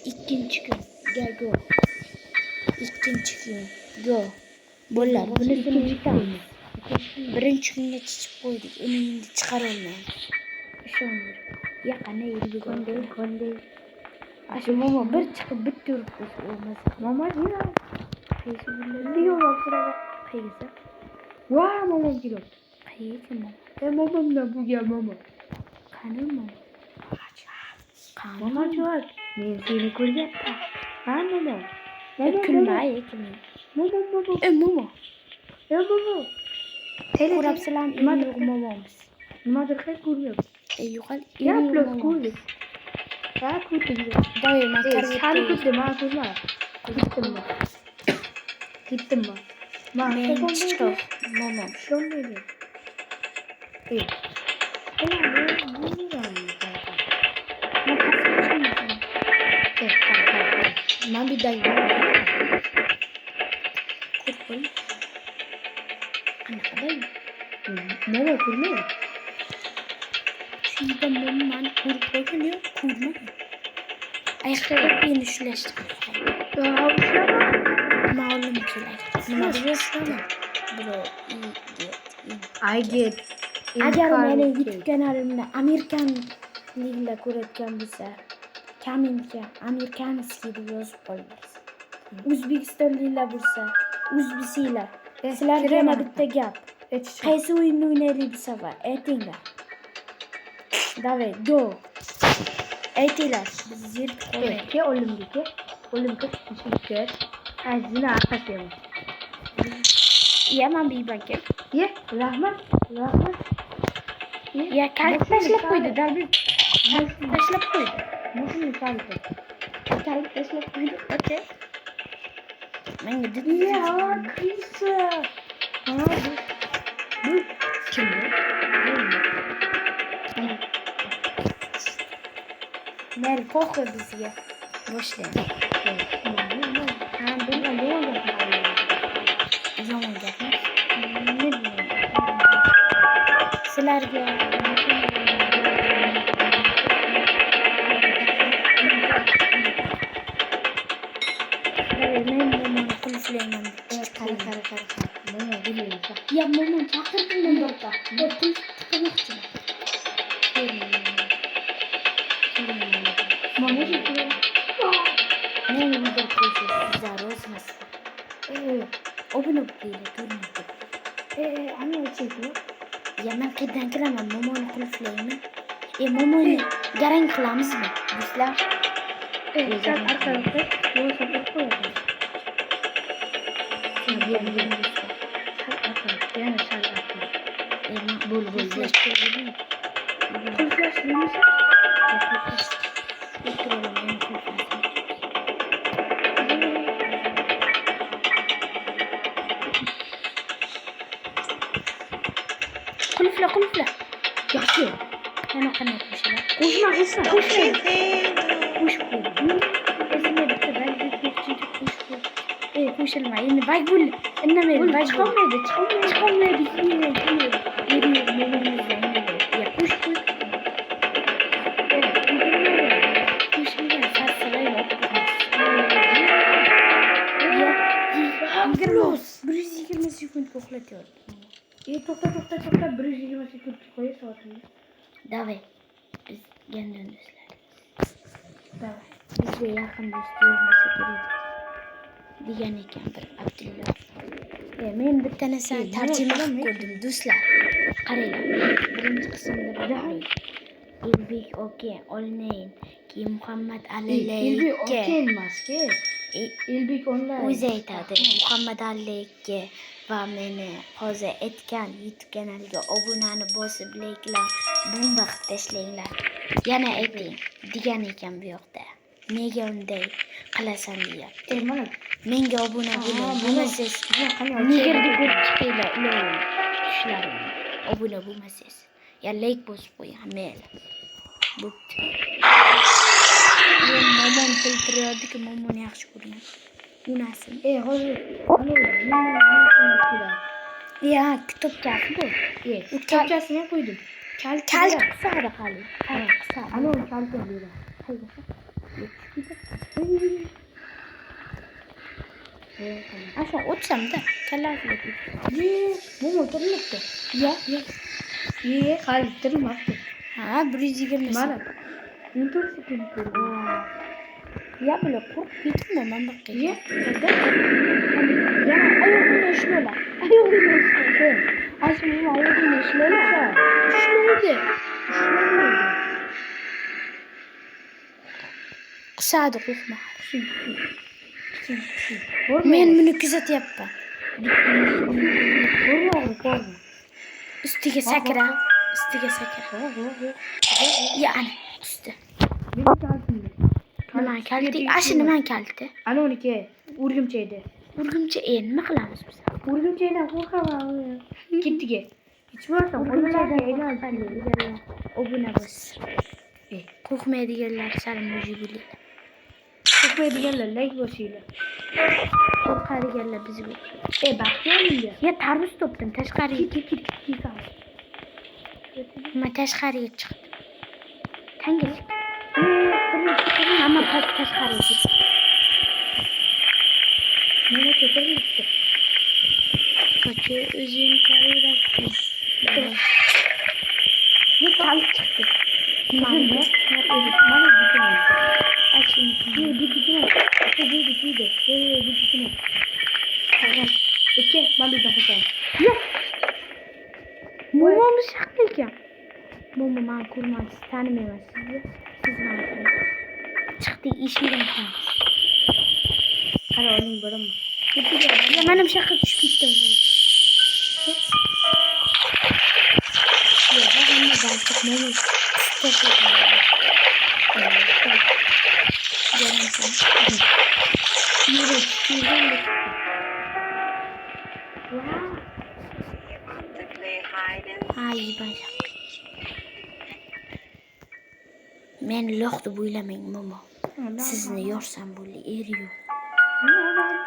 ikkinchi kun go. Ikkinchi kun go. Bo'llar, bunisini yutamiz. Birinchi kunga chiqib qo'ydik. Uni endi chiqara olmaymiz. Ishonmir. Yaqana yerga qanday. Ashu momo bir chiqib bitta urib qo'ysa olmaz. Momo nima? Qaysi bilan yo'lga qaysa? Va momo keldi. Qaysi momo? Momomdan bo'lgan momo. Qani momo? Momo javob. Men seni ko'ryapman. Ha momo. Kulmay ekan. Momo. Momo. Ko'rabsizlar, momomiz. Nimadir qilib ko'ryapti. Yo'qol, plus ko'rdi. Ha, ko'rdim. Doim sani ko'rdim, men ko'rmadim. Ketdimmi? Men chiqib, momom. Shunday. Ben bir dayı. Kurban. Ana kadar. Mama kurma. Şimdi mama kurban diyor. Kurma. Ayakları beni şulaştı. Ya malum şeyler. Nima diyorsun? Bro, I get. Agar meni YouTube kanalimda Amerikanliklar ko'rayotgan bo'lsa, kommentga Amerikanskiy deb yozib qo'yinglar. O'zbekistonliklar bo'lsa, o'zbeklar. Sizlarga yana bitta gap. Qaysi o'yinni o'ynaylik bu safar? Aytinglar. Davay, go. Aytinglar. Biz yer qo'yaylik. Olimga tushishga. Azina aqasiyam. Yaman biybanka. Ye, rahmat. Ya kalp tashlab qo'ydi, dalbir. Kalp tashlab qo'ydi. Nima kalp? Kalp tashlab qo'ydi. Okay. Menga dedi. Ya, kisa. Ha, bu kim? Mel poxu bizga. Boshlaydi. Ha, bunga yomon gapmi? Sizlarga men momoni qulflayman. Qara. Momo bilmaysan. Ya momo chaqirdim men borda. Qulf tiqmoqchiman. Momo chiqdi. Men bir qulf zarosmas. Obuna bo'ldi, turibdi. Ana chiqdi. Ya men qayerdan kiraman? Momoni qulflayman. Momoni garang qilamizmi? Bizlar sal orqaga yo'l qo'yadi. Yana sal orqaga. Bo'l. Qulflash nimasi? Qulfla. Yaxshi. Yana qanday qo'shiladi? Qo'shma. Qo'sh qo'y. Esma bitta bagga qo'shilma. Endi bag bo'l. Indamaydi. Bag chiqolmaydi. Ya qo'sh qo'y. Qo'shilgan sarsiraylar. Ya 120 sekund uxlatyapti. To'xta. 120 sekund qo'y soatini. Davay. Biz yandan do'stlar. Davay. Bizga yaqin do'st bo'lsa kerak. Degan ekan bir Abdulla. Men bitta narsani tarjima qilib ko'rdim do'stlar. Qaranglar. Birinchi qismda bor. Elbek oke olnayn. Keyin Muhammad alayka. Elbek oke emas-ku. Elbek online. O'zi aytadi. Muhammad alayka va meni hozir aytgan YouTube kanaliga obunani bosib layklar, bomba qilib tashlanglar. Yana ayting degan ekan bu yoqda. Nega unday qilasan deyapti. Mana menga obuna bo'ling. Bo'lmasiz, nigerga ko'rib chiqinglar ular tushlarini. Obuna bo'lmasiz. Ya like bosib qo'ying hamma. Bo'pti. Men momon tiltirayotdi-ku, momoni yaxshi ko'raman. Unasin. Hozir ya kitobchasi bu. Kitobchasini qo'ydim. Kalt qisada qali. Qisada. Ana uni kaltini deydi. Aşağı otsam da telafi ediyor. Bu tırmıktı. Ya. Ye kaldırma. Ha brizi girmesin. Bana. Untur sıkıntı. Ya böyle kork gitme ben bakayım. Ya. Ya ayağını şöyle. Ayağını şöyle. Aslında ayağını şöyle. Şöyle. Kısadı korkma. Men bunu kızat yapma. Korkma. Üstüge sakra. Yani üstü. Nima kaldı? Aşı nima kaldı? Ana 12. Urgumchaydi. Urgumcha nima qilamiz biz? Urgumchaydan qo'rqaman. Ketdiga. Hech bo'lmasa urgumchaydan aylanib obuna bos. Qo'rqmaydiganlar sal mujibili. Qo'rqmaydiganlar like bosinglar. Qo'rqadiganlar bizga. Baxtiyormisiz? Ya tarvuz topdim, tashqariga ket. Men tashqariga chiqdim. Tangalik. Ama tashqariga chiqdim. Nima ketyapti? Kaçı özüm karayaktım. Ne kalp çıktı? Mana bikin. Açın. Bikin. Tamam. İki, ben bir daha koyayım. Yok. Mumamı şaklıyken. Mumam kurmaz. Tanımıyorum sizi. Siz bana kurmaz. Çıktı işimden kalmış. Hadi olayım bana mı? Ya benim şaka düşmüştüm. Ya ben de artık mumu istedim. Ay başak. Men loxtu buylamang momo. Sizni yorsam bo'ldi, eri yo'q.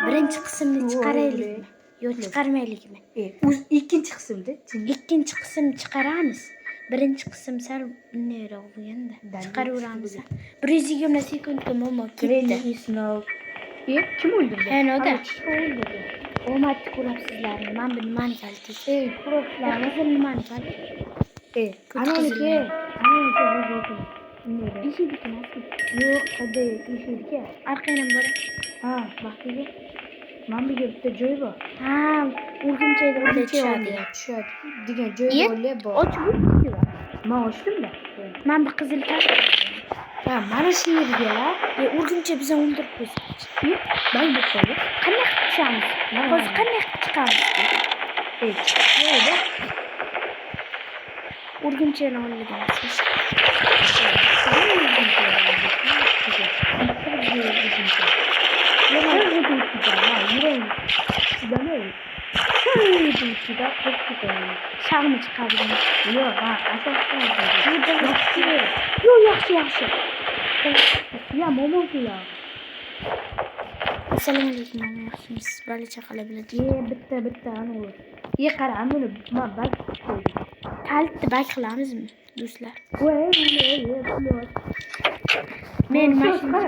Birinchi qismni chiqaraylikmi? Yo'q, chiqarmaylikmi? Ikkinchi qismda. Ikkinchi qism chiqaramiz. Birinchi qism sal bunayroq bo'lganda chiqaraveramiz. 120 sekundga momo ketdi. Kim o'ldirdi? Hanoda. Omadni ko'rabsizlarmi? Men bu nimani kalti? Ko'rabsizlarmi? Qizil nimani kalti? Anoniki. İşiydik nasıl? Yok hadi işiydik ya. Arkayla böyle. Ha baktık. Mami gibi joy bu. Ha urgumchayda o'lay tushadi. Degan joy o'lay bu. Ochib o'tdi. Men ochdim da. Men bir qizil kart. Ha mana shu yerga urgumcha bizni o'ldirib qo'ysa. Ben bu qo'yib. Qanday chiqamiz? Hozir qanday chiqamiz? Chiqadi. Urgumchani o'ldiramiz. Şarmı çıkardın? Yok ha aşağı. Yok yaxşı. Ya momo ya. Assalomu alaykum momo yaxshimisiz? Bali chaqalabiladi. Bitta ana u. Qara amuni men bak qo'ydim. Kaltni bak qilamizmi do'stlar? Voy. Men mashina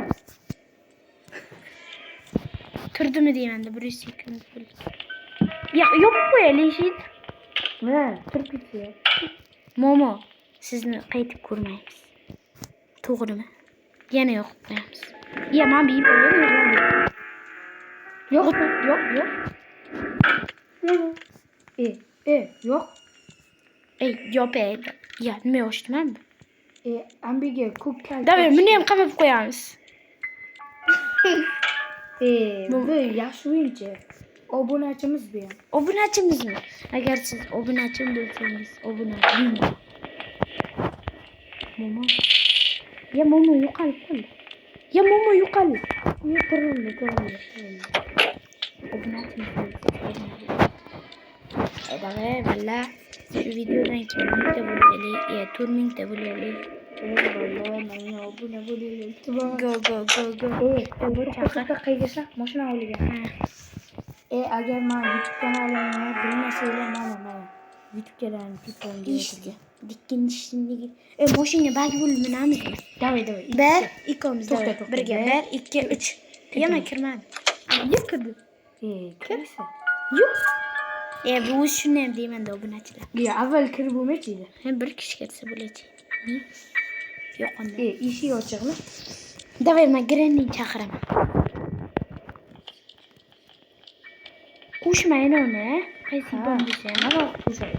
turdimi deyman da 1 sekund bo'ldi. Ya yopib qo'yaylik. Ha, turib ketdi. Momo, sizni qaytib ko'rmaymiz. To'g'rimi? Yana yoqib qo'yamiz. Ya men bir qo'yaman. Yo'q. Yo'q. Yopaydi. Ya nima yo'qman? Ambiga ko'p kalta. Davay, buni ham qamab qo'yamiz. Bu yaxshi o'yinchi. Obunachimiz bu ham. Obunachimizmi? Agar siz obunachim bo'lsangiz, obunachining. Momo. Ya momo yo'qolib qoldi. Ko'rildi. Obunachimiz. Davay, valla shu videodan keyin bitta bo'laylik, 4 mingta bo'laylik. Vallahi men obuna bo'laylik. Go. Chaqir qayg'isa mashina olgan. Agar men YouTube kanalimni bilmasanglar, mana YouTube kanalimni Dikkin dişini. Moşinga belki bulunamız. Davay. Bir, ikimiz. To'xta. Birga. 1, 2, 3. Yema kirmadi. Yo'q kirdi. Kirsa. Yo'q. Bu shuni ham deyman-da obunachilar. Ya avval kirib bo'lmaydi. Bir kishi ketsa bo'ladi. Yo'q unda. Eshik ochiqmi? Davay men Granny chaqiraman. Qo'shmayın ona. Qaysi bo'lmasa. Mana qo'shadi.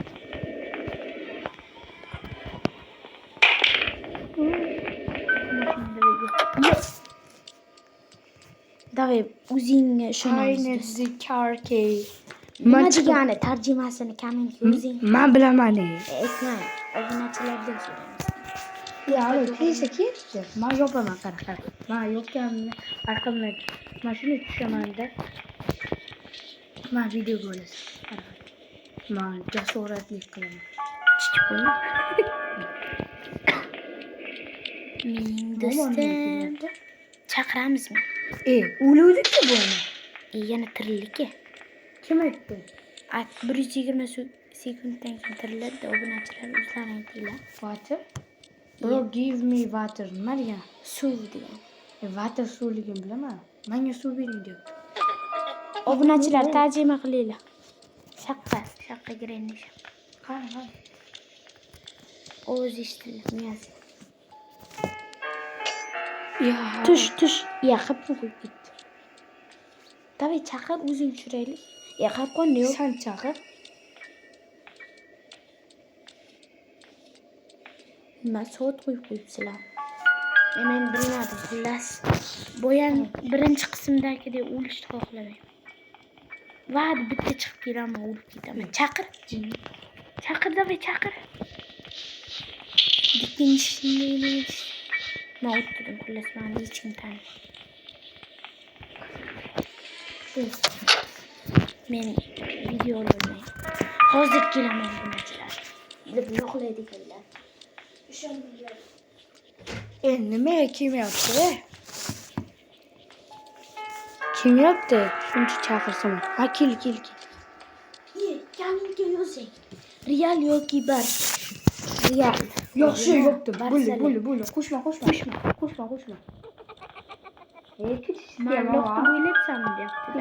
Davay o'zingga ishonamiz. Ayni the car key. Nima degani tarjimasini komment o'zing. Men bilaman. Aytma. Obunachilardan so'raymiz. Ya, tezda ketdi. Men yopaman qara. Men yopganimni arqamdan mashina tushamanda. Men video bo'lasan. Men jasoratlik qilaman. Chiqib qo'y. Mening do'stim. Chaqiramizmi? O'luvdik-ku buni. Yana tirillikka. Kim aytdi? 120 sekunddan keyin tiriladi. Obunachilar o'zlari aytinglar. Water? Bro, give me water. Nima degan? Suv degan. Water suvligini bilaman. Menga suv bering deyapti. Obunachilar tarjima qilinglar. Shaqqa Granny shaqqa. Qani. O'zi eshitilyapti. Ya. Tush. Yaqib qo'yib ketdi. Davay chaqir o'zing tushiraylik. Yaqib qo'yni yo'q. Sen chaqir. Nima soat qo'yib qo'yibsizlar? Men bilmadim. Xullas, bo'yan birinchi qismdagidek o'lishni xohlamayman. Va'd bitta chiqib kelaman, o'lib ketaman. Chaqir. Chaqir davay chaqir. Dikkinishni. Men o'tdim, xullas meni hech kim tanimaydi. Men video olayman. Hozir kelaman bunachilar. Deb yo'qlaydiganlar. Ishoninglar. Nimaga kim yaptı? Kim yaptı? Shuncha chaqirsam. Ha, kel. Kamingga yozing. Real yoki bar. Real. Yaxshi yo'qdi. Bo'li. Qo'shma. Men loqni bo'ylabsanmi deyapti.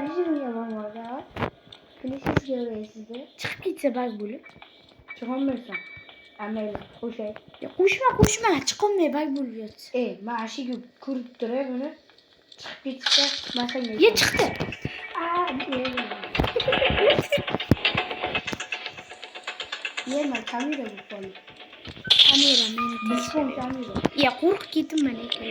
Chiqib ketsa bag bo'lib. Chiqolmaysan. Amayli, qo'shay. Qo'shma. Chiqolmay bag bo'lib yotsa. Men ashiga ko'rib turay buni. Chiqib ketsa, men senga. Chiqdi. Yema kamera bu qoldi. Kamera meni Telefon kamera. qo'rqib ketdim men ekan.